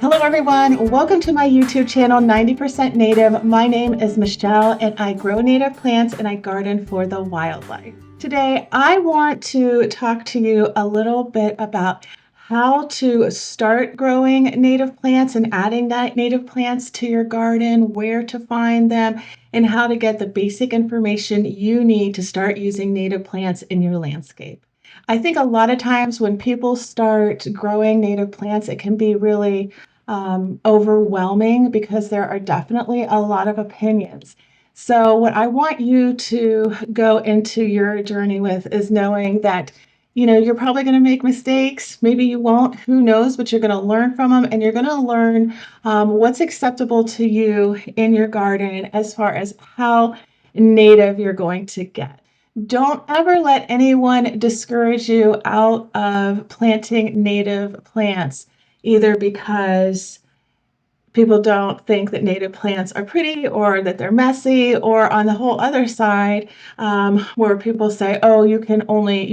Hello everyone, welcome to my YouTube channel 90% Native. My name is Michelle and I grow native plants and I garden for the wildlife. Today I want to talk to you a little bit about how to start growing native plants and adding native plants to your garden, where to find them, and how to get the basic information you need to start using native plants in your landscape. I think a lot of times when people start growing native plants, it can be really overwhelming because there are definitely a lot of opinions. So what I want you to go into your journey with is knowing that, you're probably going to make mistakes. Maybe you won't, who knows, but you're going to learn from them and you're going to learn what's acceptable to you in your garden as far as how native you're going to get. Don't ever let anyone discourage you out of planting native plants, either because people don't think that native plants are pretty or that they're messy, or on the whole other side, where people say, oh, you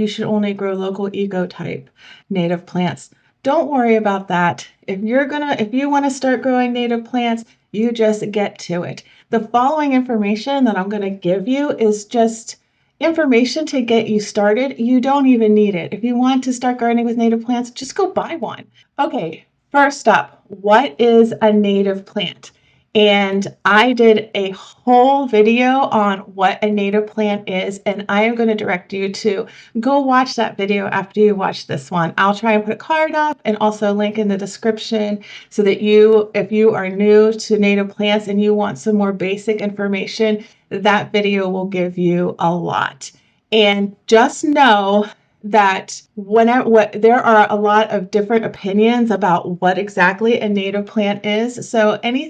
should only grow local eco type native plants. Don't worry about that. If you want to start growing native plants, you just get to it. The following information that I'm going to give you is just information to get you started. You don't even need it. If you want to start gardening with native plants, just go buy one. Okay, first up, what is a native plant? And I did a whole video on what a native plant is, and I am going to direct you to go watch that video after you watch this one. I'll try and put a card up and also a link in the description so that if you are new to native plants and you want some more basic information, that video will give you a lot. And just know that there are a lot of different opinions about what exactly a native plant is. So any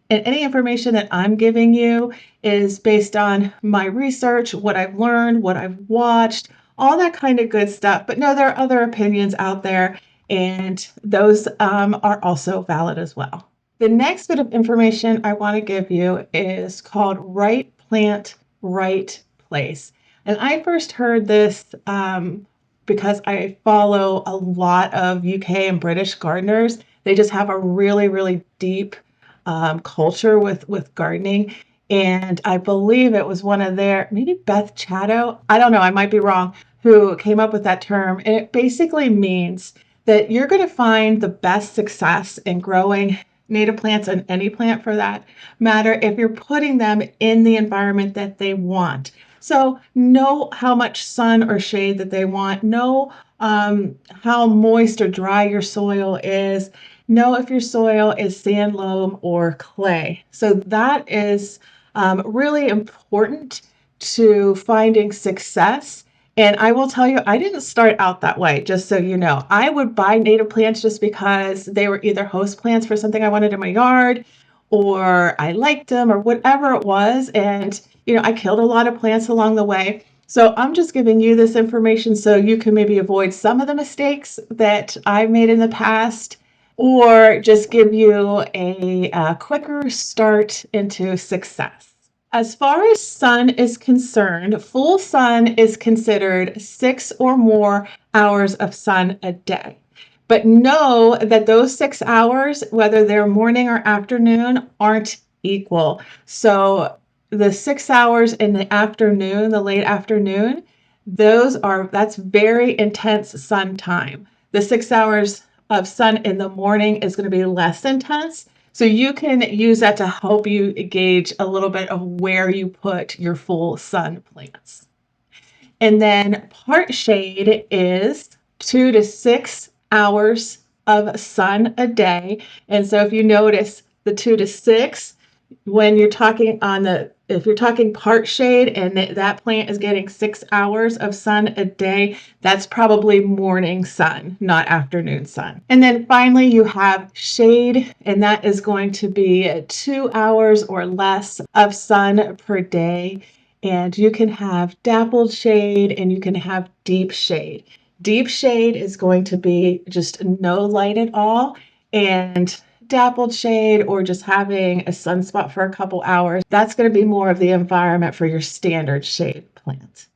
information that I'm giving you is based on my research, what I've learned, what I've watched, all that kind of good stuff. But no, there are other opinions out there, and those are also valid as well. The next bit of information I want to give you is called right plant, right place. And I first heard this because I follow a lot of UK and British gardeners. They just have a really, really deep culture with gardening. And I believe it was one of maybe Beth Chatto, I don't know, I might be wrong, who came up with that term. And it basically means that you're going to find the best success in growing native plants, and any plant for that matter, if you're putting them in the environment that they want. So know how much sun or shade that they want. Know how moist or dry your soil is. Know if your soil is sand, loam, or clay. So that is really important to finding success. And I will tell you, I didn't start out that way, just so you know. I would buy native plants just because they were either host plants for something I wanted in my yard, or I liked them, or whatever it was. And, I killed a lot of plants along the way. So I'm just giving you this information so you can maybe avoid some of the mistakes that I've made in the past, or just give you a quicker start into success. As far as sun is concerned, full sun is considered 6 or more hours of sun a day. But know that those 6 hours, whether they're morning or afternoon, aren't equal. So the 6 hours in the afternoon, the late afternoon, that's very intense sun time. The 6 hours of sun in the morning is going to be less intense. So you can use that to help you gauge a little bit of where you put your full sun plants. And then part shade is 2 to 6 hours of sun a day. And so if you notice the 2 to 6, when you're talking if you're talking part shade and that plant is getting 6 hours of sun a day, that's probably morning sun, not afternoon sun. And then finally you have shade, and that is going to be 2 hours or less of sun per day. And you can have dappled shade and you can have deep shade. Deep shade is going to be just no light at all, and dappled shade or just having a sunspot for a couple hours, that's going to be more of the environment for your standard shade plant.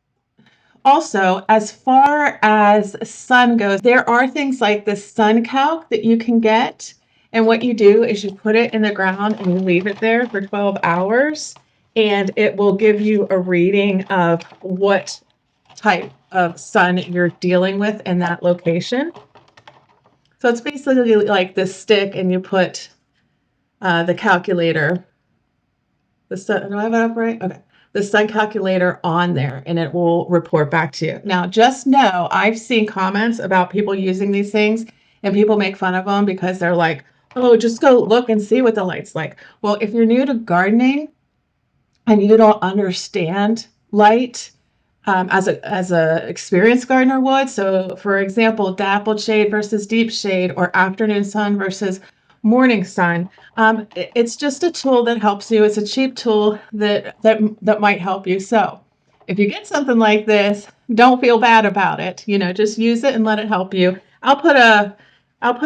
Also, as far as sun goes, there are things like the sun calc that you can get. And what you do is you put it in the ground and you leave it there for 12 hours, and it will give you a reading of what type of sun you're dealing with in that location. So it's basically like this stick, and you put the calculator. Do I have it up right? Okay. The sun calculator on there, and it will report back to you. Now, just know I've seen comments about people using these things, and people make fun of them because they're like, oh, just go look and see what the light's like. Well, if you're new to gardening and you don't understand light, as a experienced gardener would. So, for example, dappled shade versus deep shade, or afternoon sun versus morning sun. It's just a tool that helps you. It's a cheap tool that might help you. So, if you get something like this, don't feel bad about it. Just use it and let it help you. I'll put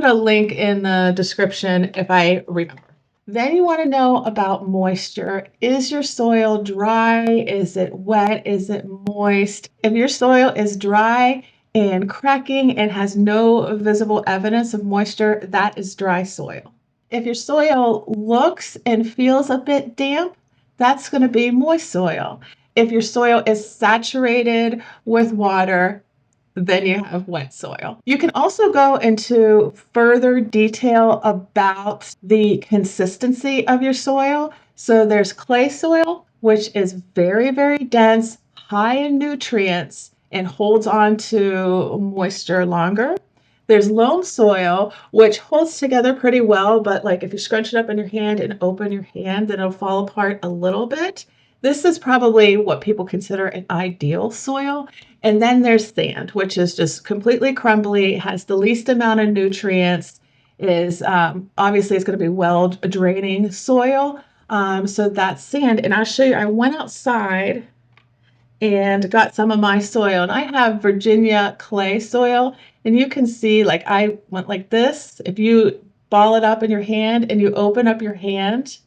a link in the description if I remember. Then you want to know about moisture. Is your soil dry? Is it wet? Is it moist? If your soil is dry and cracking and has no visible evidence of moisture, that is dry soil. If your soil looks and feels a bit damp, that's going to be moist soil. If your soil is saturated with water, then you have wet soil. You can also go into further detail about the consistency of your soil. So there's clay soil, which is very, very dense, high in nutrients, and holds on to moisture longer. There's loam soil, which holds together pretty well, but like if you scrunch it up in your hand and open your hand, then it'll fall apart a little bit. This is probably what people consider an ideal soil. And then there's sand, which is just completely crumbly, has the least amount of nutrients, is obviously it's going to be well draining soil. So that's sand. And I'll show you, I went outside and got some of my soil, and I have Virginia clay soil, and you can see like I went like this. If you ball it up in your hand and you open up your hand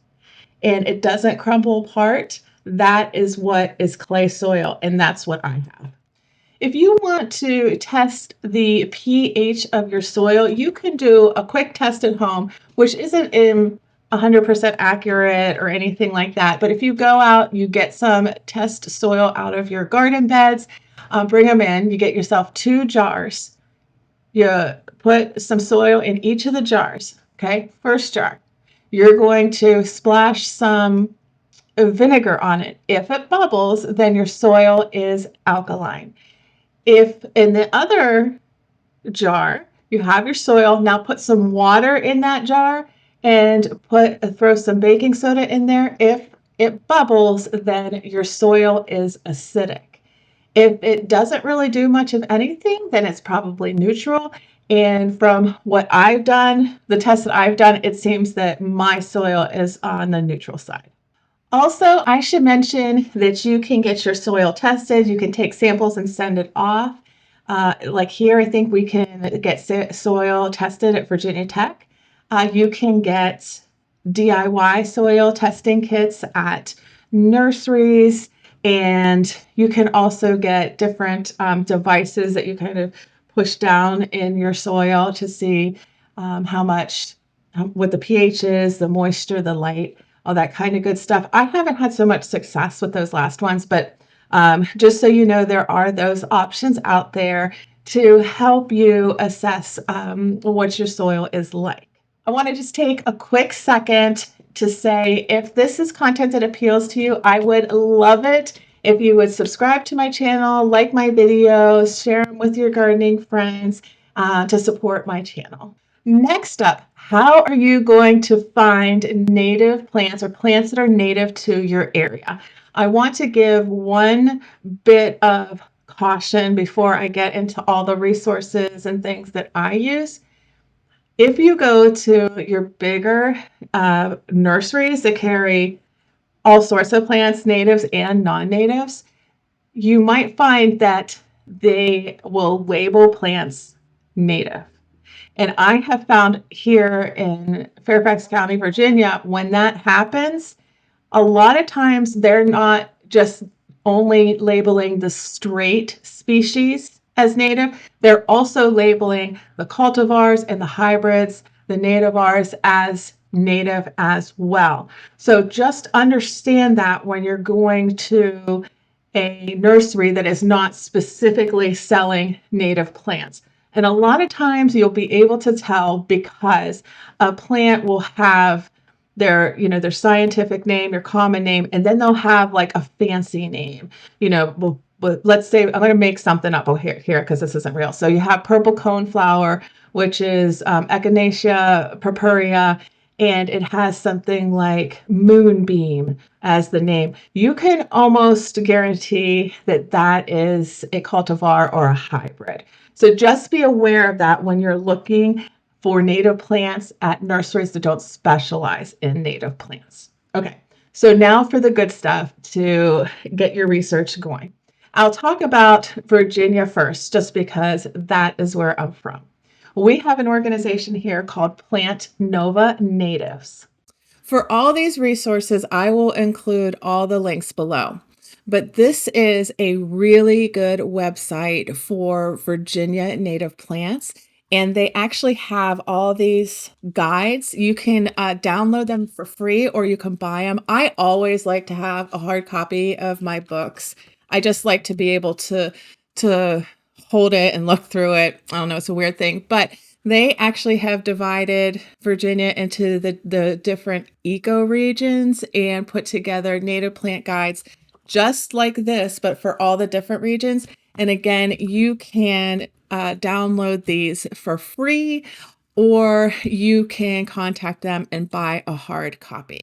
and it doesn't crumble apart, that is what is clay soil, and that's what I have. If you want to test the pH of your soil, you can do a quick test at home, which isn't 100% accurate or anything like that. But if you go out, you get some test soil out of your garden beds, bring them in, you get yourself 2 jars. You put some soil in each of the jars, okay? First jar, you're going to splash some vinegar on it. If it bubbles, then your soil is alkaline. If in the other jar you have your soil, now put some water in that jar and throw some baking soda in there. If it bubbles, then your soil is acidic. If it doesn't really do much of anything, then it's probably neutral. And from what I've done, the tests that I've done, it seems that my soil is on the neutral side. Also, I should mention that you can get your soil tested. You can take samples and send it off. Like here, I think we can get soil tested at Virginia Tech. You can get DIY soil testing kits at nurseries, and you can also get different devices that you kind of push down in your soil to see what the pH is, the moisture, the light, all that kind of good stuff. I haven't had so much success with those last ones, but just so you know, there are those options out there to help you assess what your soil is like. I want to just take a quick second to say, if this is content that appeals to you, I would love it if you would subscribe to my channel, like my videos, share them with your gardening friends to support my channel. Next up, how are you going to find native plants or plants that are native to your area? I want to give one bit of caution before I get into all the resources and things that I use. If you go to your bigger nurseries that carry all sorts of plants, natives and non-natives, you might find that they will label plants native. And I have found here in Fairfax County, Virginia, when that happens, a lot of times they're not just only labeling the straight species as native, they're also labeling the cultivars and the hybrids the nativars as native as well. So just understand that when you're going to a nursery that is not specifically selling native plants. And a lot of times you'll be able to tell because a plant will have their scientific name, your common name, and then they'll have like a fancy name. Let's say I'm going to make something up. Oh, here, because this isn't real. So you have purple coneflower, which is Echinacea purpurea, and it has something like moonbeam as the name. You can almost guarantee that that is a cultivar or a hybrid. So just be aware of that when you're looking for native plants at nurseries that don't specialize in native plants. Okay, so now for the good stuff to get your research going. I'll talk about Virginia first, just because that is where I'm from. We have an organization here called Plant Nova Natives. For all these resources, I will include all the links below. But this is a really good website for Virginia native plants. And they actually have all these guides. You can download them for free or you can buy them. I always like to have a hard copy of my books. I just like to be able to hold it and look through it. I don't know, it's a weird thing, but they actually have divided Virginia into the different ecoregions and put together native plant guides just like this, but for all the different regions. And again, you can download these for free, or you can contact them and buy a hard copy.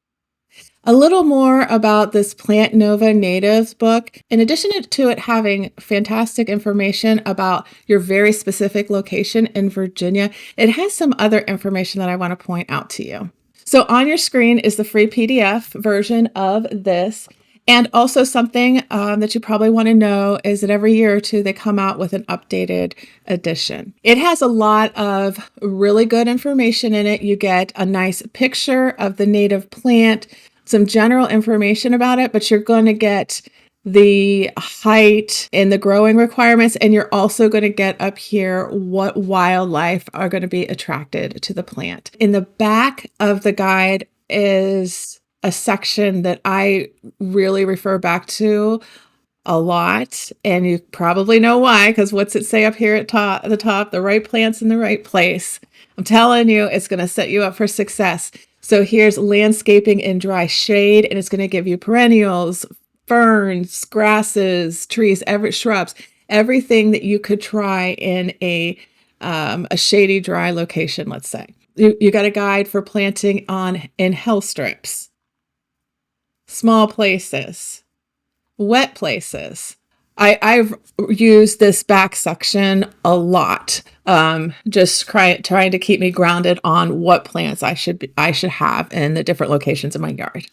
A little more about this Plant Nova Natives book. In addition to it having fantastic information about your very specific location in Virginia, it has some other information that I want to point out to you. So on your screen is the free PDF version of this. And also something that you probably want to know is that every year or two, they come out with an updated edition. It has a lot of really good information in it. You get a nice picture of the native plant, some general information about it, but you're going to get the height and the growing requirements. And you're also going to get up here what wildlife are going to be attracted to the plant. In the back of the guide is a section that I really refer back to a lot. And you probably know why, because what's it say up here at the top? The right plants in the right place. I'm telling you, it's going to set you up for success. So here's landscaping in dry shade, and it's going to give you perennials, ferns, grasses, trees, shrubs, everything that you could try in a shady, dry location, let's say. You got a guide for planting in hill strips, small places, wet places. I've used this back section a lot, just trying to keep me grounded on what plants I should have in the different locations in my yard.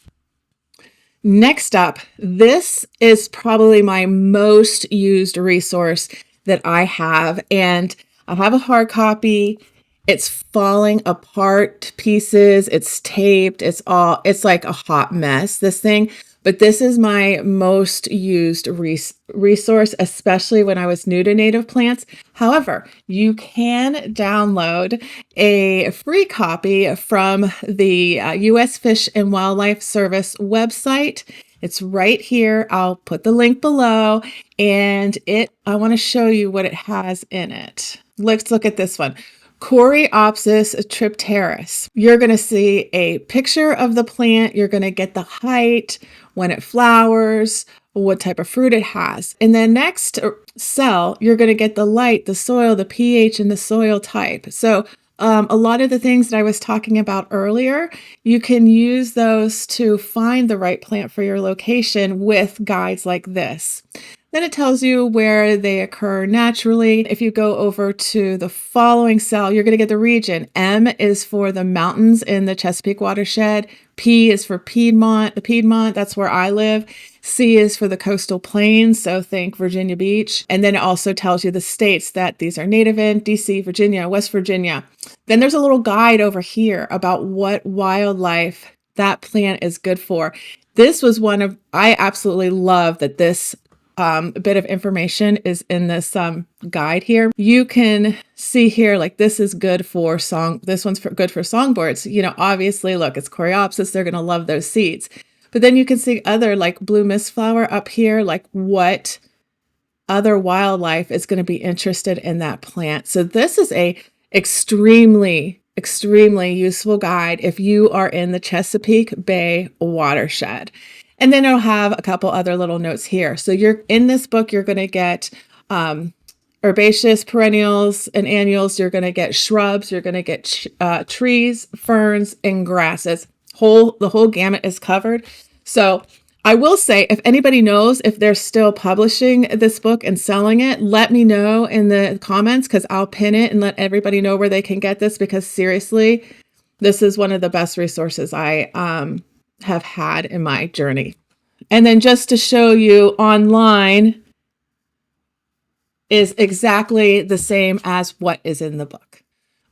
Next up, this is probably my most used resource that I have, and I have a hard copy. It's falling apart pieces. It's taped. It's like a hot mess, this thing. But this is my most used resource, especially when I was new to native plants. However, you can download a free copy from the U.S. Fish and Wildlife Service website. It's right here. I'll put the link below, and I want to show you what it has in it. Let's look at this one. Coreopsis tripteris. You're going to see a picture of the plant. You're going to get the height, when it flowers, what type of fruit it has. In the next cell, you're going to get the light, the soil, the pH, and the soil type. So a lot of the things that I was talking about earlier, you can use those to find the right plant for your location with guides like this. Then it tells you where they occur naturally. If you go over to the following cell, you're going to get the region. M is for the mountains in the Chesapeake watershed. P is for Piedmont. The Piedmont, that's where I live. C is for the coastal plains, so think Virginia Beach. And then it also tells you the states that these are native in: DC, Virginia, West Virginia. Then there's a little guide over here about what wildlife that plant is good for. This was I absolutely love that this bit of information is in this guide here. You can see here, like this is good for this one's good for songbirds. You know, obviously, look, it's coreopsis. They're going to love those seeds. But then you can see other like blue mist flower up here, like what other wildlife is going to be interested in that plant. So this is a extremely useful guide if you are in the Chesapeake Bay watershed. And then it'll have a couple other little notes here. So you're in this book, you're going to get herbaceous perennials and annuals. You're going to get shrubs. You're going to get trees, ferns, and grasses. The whole gamut is covered. So I will say, if anybody knows if they're still publishing this book and selling it, let me know in the comments, because I'll pin it and let everybody know where they can get this, because seriously, this is one of the best resources I have had in my journey. And then just to show you, online is exactly the same as what is in the book.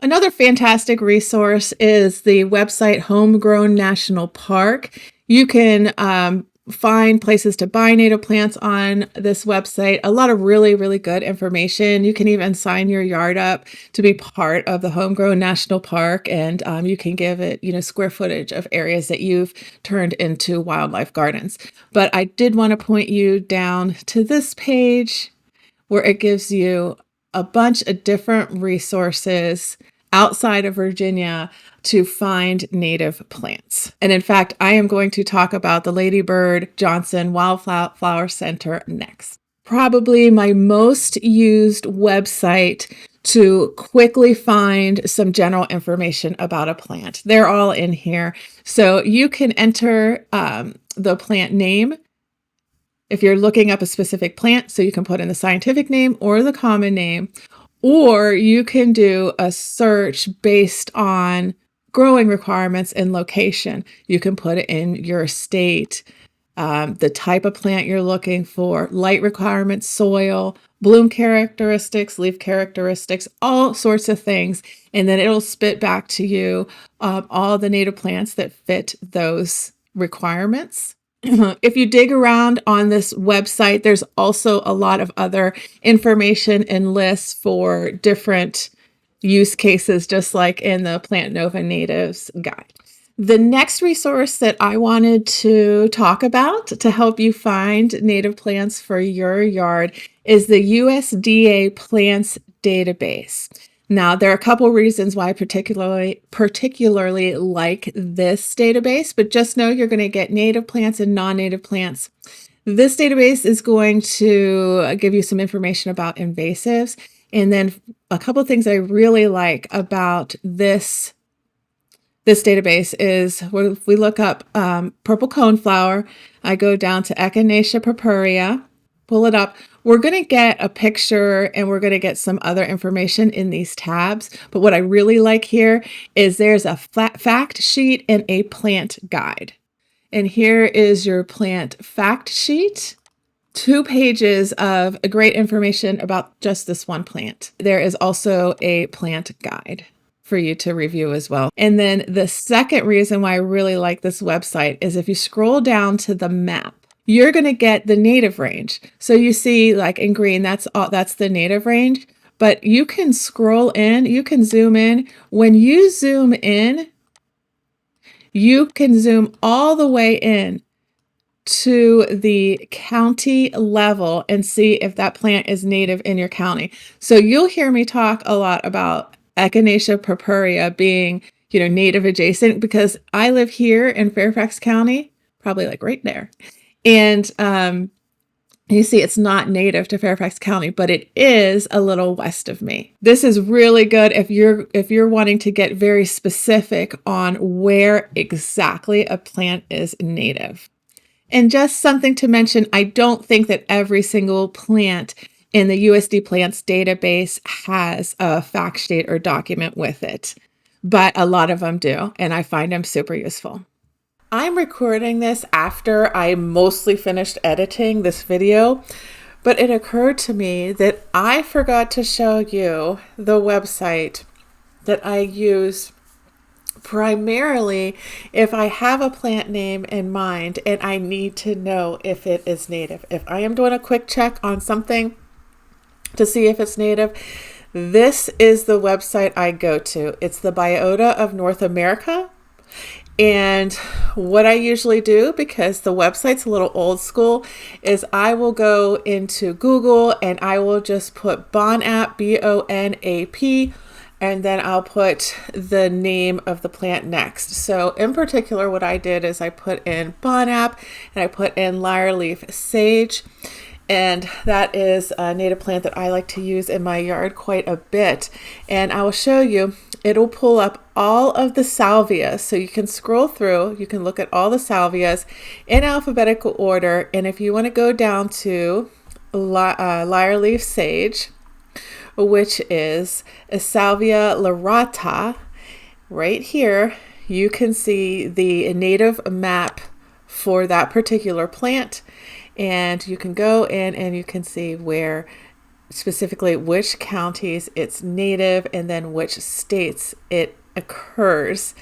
Another fantastic resource is the website Homegrown National Park. You can find places to buy native plants on this website. A lot of really good information. You can even sign your yard up to be part of the Homegrown National Park, and you can give it, you know, square footage of areas that you've turned into wildlife gardens. But I did want to point you down to this page where it gives you a bunch of different resources outside of Virginia to find native plants. And in fact, I am going to talk about the Lady Bird Johnson Wildflower Center next. Probably my most used website to quickly find some general information about a plant. They're all in here. So you can enter the plant name if you're looking up a specific plant. So you can put in the scientific name or the common name, or you can do a search based on growing requirements and location. You can put it in your state, the type of plant you're looking for, light requirements, soil, bloom characteristics, leaf characteristics, all sorts of things. And then it'll spit back to you all the native plants that fit those requirements. If you dig around on this website, there's also a lot of other information and lists for different use cases, just like in the Plant Nova Natives guide. The next resource that I wanted to talk about to help you find native plants for your yard is the USDA Plants Database. Now, there are a couple reasons why I particularly like this database, but just know you're going to get native plants and non-native plants. This database is going to give you some information about invasives. And then a couple of things I really like about this database is if we look up purple coneflower, I go down to Echinacea purpurea, pull it up. We're going to get a picture and we're going to get some other information in these tabs. But what I really like here is there's a fact sheet and a plant guide. And here is your plant fact sheet. 2 pages of great information about just this one plant. There is also a plant guide for you to review as well. And then the second reason why I really like this website is if you scroll down to the map, you're going to get the native range. So you see, like in green, that's the native range, but you can scroll in, you can zoom in. When you zoom in, you can zoom all the way in to the county level and see if that plant is native in your county. So you'll hear me talk a lot about Echinacea purpurea being, you know, native adjacent, because I live here in Fairfax County, probably like right there. And you see it's not native to Fairfax County, but it is a little west of me. This is really good if you're wanting to get very specific on where exactly a plant is native. And just something to mention, I don't think that every single plant in the USD Plants database has a fact sheet or document with it, but a lot of them do, and I find them super useful. I'm recording this after I mostly finished editing this video, but it occurred to me that I forgot to show you the website that I use primarily if I have a plant name in mind and I need to know if it is native. If I am doing a quick check on something to see if it's native, this is the website I go to. It's the Biota of North America. And what I usually do, because the website's a little old school, is I will go into Google and I will just put Bonap, Bonap, and then I'll put the name of the plant next. So in particular, what I did is I put in Bonap and I put in lyre leaf sage. And that is a native plant that I like to use in my yard quite a bit. And I will show you, it'll pull up all of the salvias. So you can scroll through, you can look at all the salvias in alphabetical order. And if you want to go down to lyre leaf sage, which is a Salvia lyrata, right here, you can see the native map for that particular plant. And you can go in and you can see where specifically which counties it's native and then which states it occurs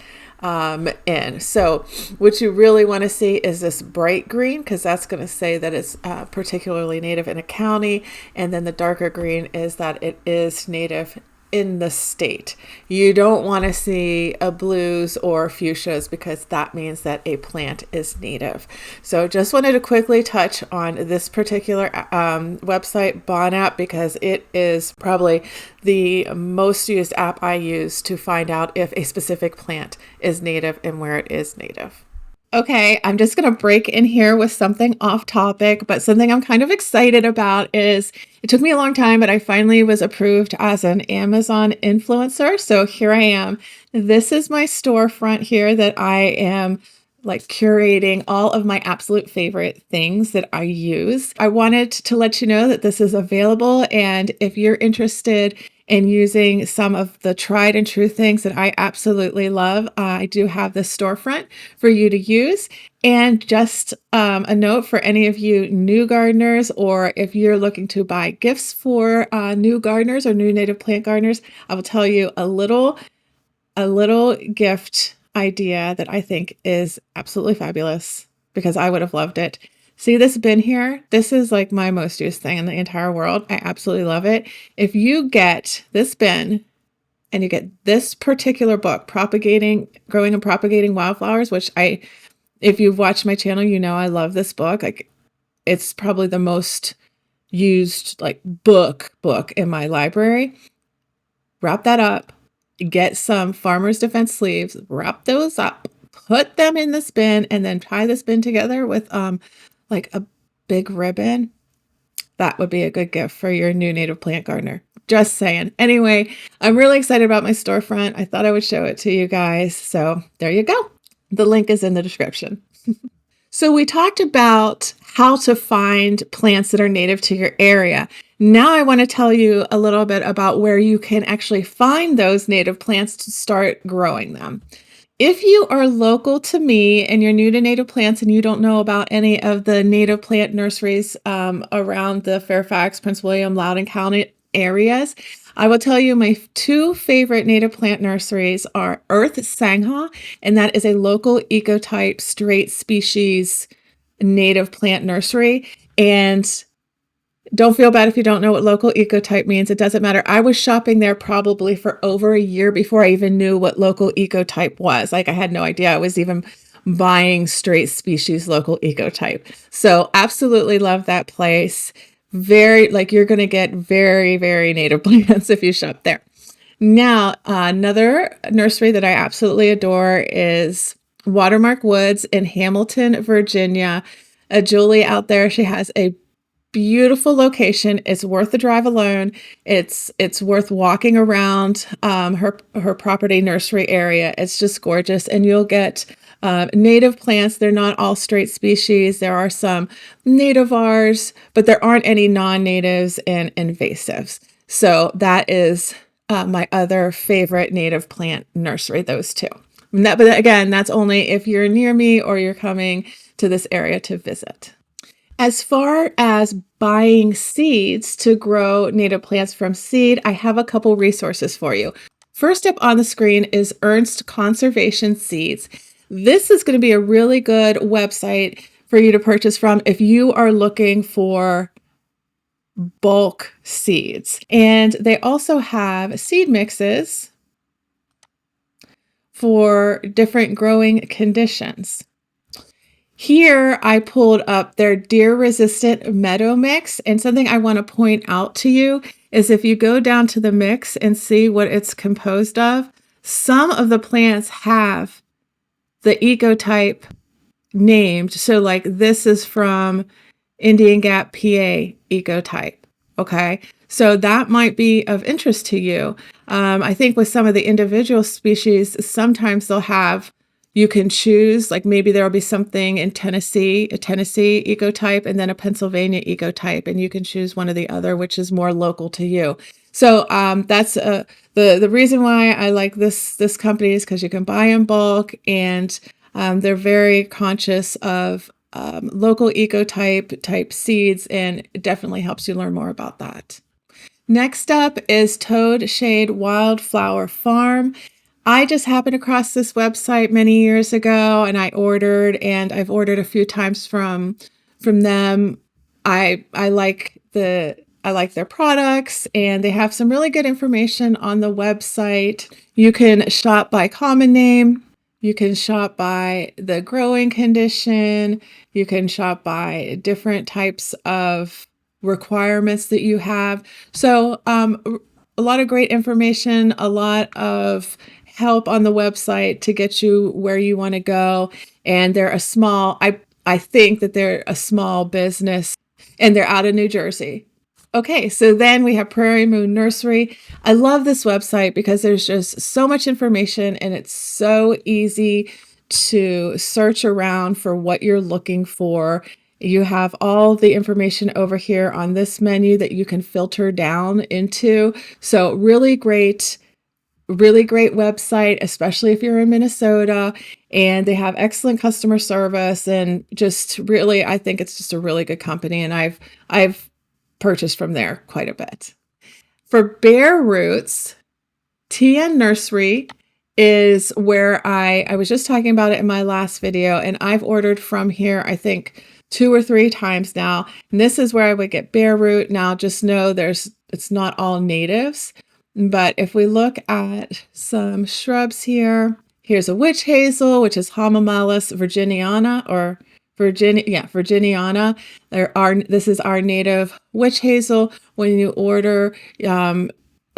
in. So what you really want to see is this bright green, because that's going to say that it's particularly native in a county. And then the darker green is that it is native in the state. You don't want to see a blues or fuchsias because that means that a plant is native. So just wanted to quickly touch on this particular website, Bonap, because it is probably the most used app I use to find out if a specific plant is native and where it is native. Okay, I'm just going to break in here with something off topic, but something I'm kind of excited about is it took me a long time, but I finally was approved as an Amazon influencer. So here I am. This is my storefront here that I am like curating all of my absolute favorite things that I use. I wanted to let you know that this is available. And if you're interested in using some of the tried and true things that I absolutely love, I do have this storefront for you to use. And just a note for any of you new gardeners, or if you're looking to buy gifts for new gardeners or new native plant gardeners, I will tell you a little gift idea that I think is absolutely fabulous because I would have loved it. See this bin here? This is like my most used thing in the entire world. I absolutely love it. If you get this bin and you get this particular book, Growing and Propagating Wildflowers, which if you've watched my channel, you know I love this book. Like, it's probably the most used like book in my library. Wrap that up. Get some Farmer's Defense sleeves, wrap those up, put them in this bin, and then tie this bin together with like a big ribbon. That would be a good gift for your new native plant gardener. Just saying. Anyway, I'm really excited about my storefront. I thought I would show it to you guys. So there you go. The link is in the description. So we talked about how to find plants that are native to your area. Now I want to tell you a little bit about where you can actually find those native plants to start growing them. If you are local to me and you're new to native plants and you don't know about any of the native plant nurseries around the Fairfax, Prince William, Loudoun County areas, I will tell you my two favorite native plant nurseries are Earth Sangha, and that is a local ecotype straight species native plant nursery. And don't feel bad if you don't know what local ecotype means. It doesn't matter. I was shopping there probably for over a year before I even knew what local ecotype was. Like, I had no idea I was even buying straight species local ecotype. So absolutely love that place. You're going to get very, very native plants if you shop there. Now, another nursery that I absolutely adore is Watermark Woods in Hamilton, Virginia. Julie out there, she has a beautiful location. It's worth the drive alone. It's worth walking around her property nursery area. It's just gorgeous, and you'll get native plants. They're not all straight species. There are some nativars, but there aren't any non-natives and invasives. So that is my other favorite native plant nursery, those two. But again, that's only if you're near me or you're coming to this area to visit. As far as buying seeds to grow native plants from seed, I have a couple resources for you. First up on the screen is Ernst Conservation Seeds. This is going to be a really good website for you to purchase from if you are looking for bulk seeds. And they also have seed mixes for different growing conditions. Here I pulled up their deer-resistant meadow mix, and something I want to point out to you is if you go down to the mix and see what it's composed of, some of the plants have the ecotype named. So like this is from Indian Gap, PA ecotype. Okay, so that might be of interest to you. I think with some of the individual species, sometimes they'll have, you can choose, like maybe there'll be something in Tennessee, a Tennessee ecotype, and then a Pennsylvania ecotype, and you can choose one or the other, which is more local to you. So that's the reason why I like this company is because you can buy in bulk, and they're very conscious of local ecotype seeds, and it definitely helps you learn more about that. Next up is Toad Shade Wildflower Farm. I just happened across this website many years ago, and I've ordered a few times from them. I like their products, and they have some really good information on the website. You can shop by common name. You can shop by the growing condition. You can shop by different types of requirements that you have. So a lot of great information, a lot of help on the website to get you where you want to go. And they're a small, I think that they're a small business, and they're out of New Jersey. Okay, so then we have Prairie Moon Nursery. I love this website because there's just so much information, and it's so easy to search around for what you're looking for. You have all the information over here on this menu that you can filter down into. So really great website, especially if you're in Minnesota, and they have excellent customer service, and just really, I think it's just a really good company, and I've purchased from there quite a bit. For bare roots, TN Nursery is where I was just talking about it in my last video, and I've ordered from here, I think 2 or 3 times now. And this is where I would get bare root. Now just know it's not all natives, but if we look at some shrubs here, here's a witch hazel, which is Hamamelis virginiana, or Virginiana. This is our native witch hazel. When you order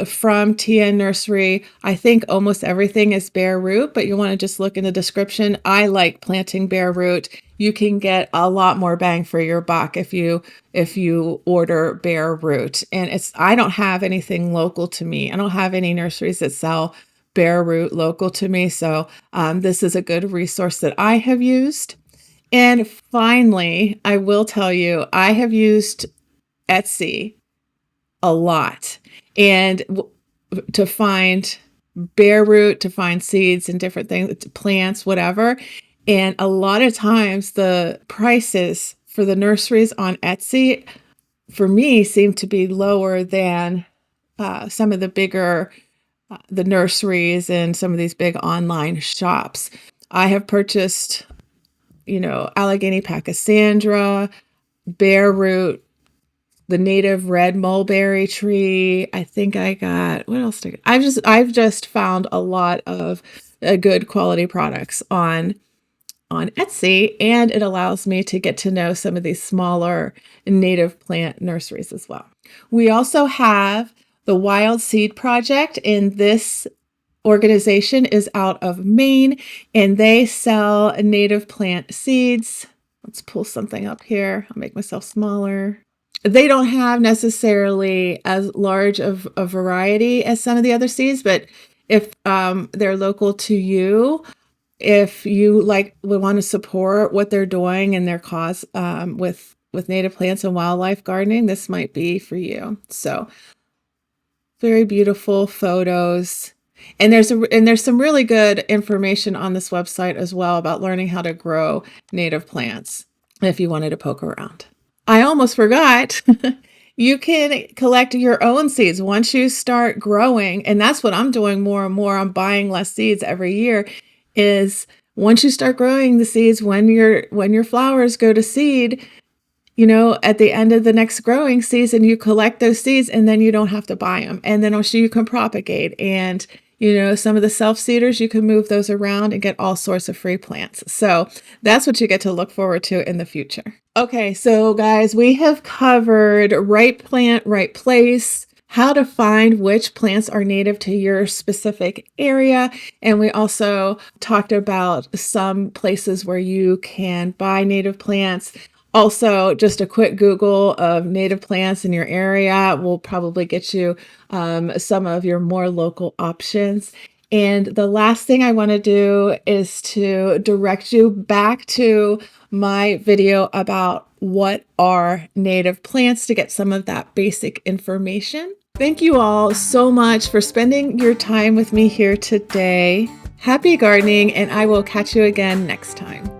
from TN Nursery, I think almost everything is bare root, but you want to just look in the description. I like planting bare root. You can get a lot more bang for your buck if you order bare root. And I don't have anything local to me. I don't have any nurseries that sell bare root local to me. So this is a good resource that I have used. And finally, I will tell you, I have used Etsy a lot, and to find bare root, to find seeds and different things, plants, whatever. And a lot of times the prices for the nurseries on Etsy, for me, seem to be lower than some of the bigger, the nurseries and some of these big online shops. I have purchased Allegheny Pachysandra, bare root, the native red mulberry tree. I think I got, what else did I've just found a lot of good quality products on Etsy, and it allows me to get to know some of these smaller native plant nurseries as well. We also have the Wild Seed Project, and this organization is out of Maine, and they sell native plant seeds. Let's pull something up here. I'll make myself smaller. They don't have necessarily as large of a variety as some of the other seeds, but if they're local to you, if you would want to support what they're doing and their cause with native plants and wildlife gardening, this might be for you. So very beautiful photos. And there's some really good information on this website as well about learning how to grow native plants if you wanted to poke around. I almost forgot. You can collect your own seeds once you start growing, and that's what I'm doing more and more. I'm buying less seeds every year. Is once you start growing the seeds, when your flowers go to seed, at the end of the next growing season, you collect those seeds and then you don't have to buy them. And then also you can propagate. And, some of the self-seeders, you can move those around and get all sorts of free plants. So that's what you get to look forward to in the future. Okay, so guys, we have covered right plant, right place, how to find which plants are native to your specific area. And we also talked about some places where you can buy native plants. Also, just a quick Google of native plants in your area will probably get you some of your more local options. And the last thing I want to do is to direct you back to my video about what are native plants to get some of that basic information. Thank you all so much for spending your time with me here today. Happy gardening, and I will catch you again next time.